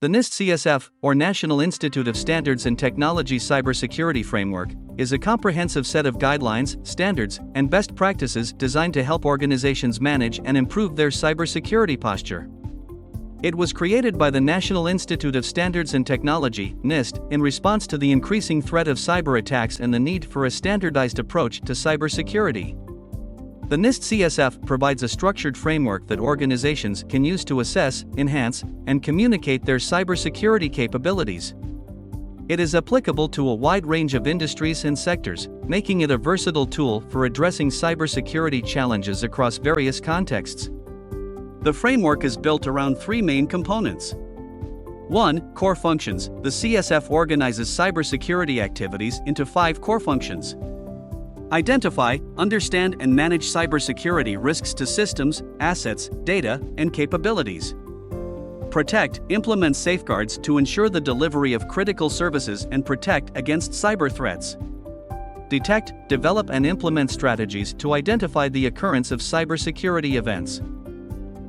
The NIST CSF, or National Institute of Standards and Technology Cybersecurity Framework, is a comprehensive set of guidelines, standards, and best practices designed to help organizations manage and improve their cybersecurity posture. It was created by the National Institute of Standards and Technology, NIST, in response to the increasing threat of cyber attacks and the need for a standardized approach to cybersecurity. The NIST CSF provides a structured framework that organizations can use to assess, enhance, and communicate their cybersecurity capabilities. It is applicable to a wide range of industries and sectors, making it a versatile tool for addressing cybersecurity challenges across various contexts. The framework is built around three main components. 1. Core functions. The CSF organizes cybersecurity activities into 5 core functions. Identify, understand, and manage cybersecurity risks to systems, assets, data, and capabilities. Protect, implement safeguards to ensure the delivery of critical services and protect against cyber threats. Detect, develop, and implement strategies to identify the occurrence of cybersecurity events.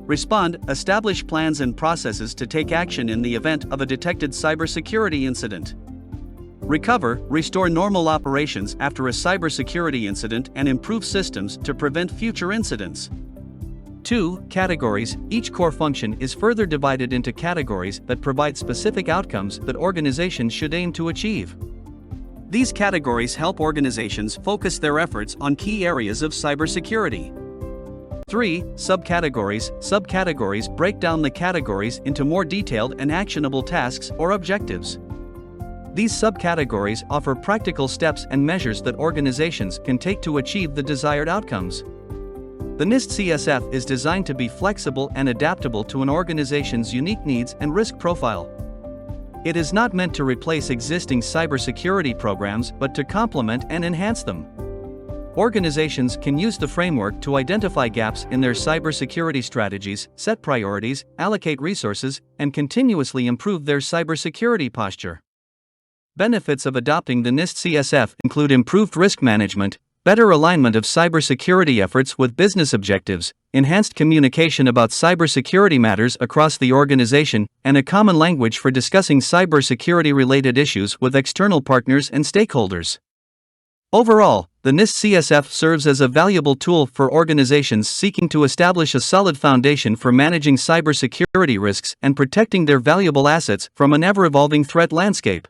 Respond, establish plans and processes to take action in the event of a detected cybersecurity incident. Recover, restore normal operations after a cybersecurity incident and improve systems to prevent future incidents. 2. Categories. Each core function is further divided into categories that provide specific outcomes that organizations should aim to achieve. These categories help organizations focus their efforts on key areas of cybersecurity. 3. Subcategories. Subcategories break down the categories into more detailed and actionable tasks or objectives. These subcategories offer practical steps and measures that organizations can take to achieve the desired outcomes. The NIST CSF is designed to be flexible and adaptable to an organization's unique needs and risk profile. It is not meant to replace existing cybersecurity programs but to complement and enhance them. Organizations can use the framework to identify gaps in their cybersecurity strategies, set priorities, allocate resources, and continuously improve their cybersecurity posture. Benefits of adopting the NIST CSF include improved risk management, better alignment of cybersecurity efforts with business objectives, enhanced communication about cybersecurity matters across the organization, and a common language for discussing cybersecurity-related issues with external partners and stakeholders. Overall, the NIST CSF serves as a valuable tool for organizations seeking to establish a solid foundation for managing cybersecurity risks and protecting their valuable assets from an ever-evolving threat landscape.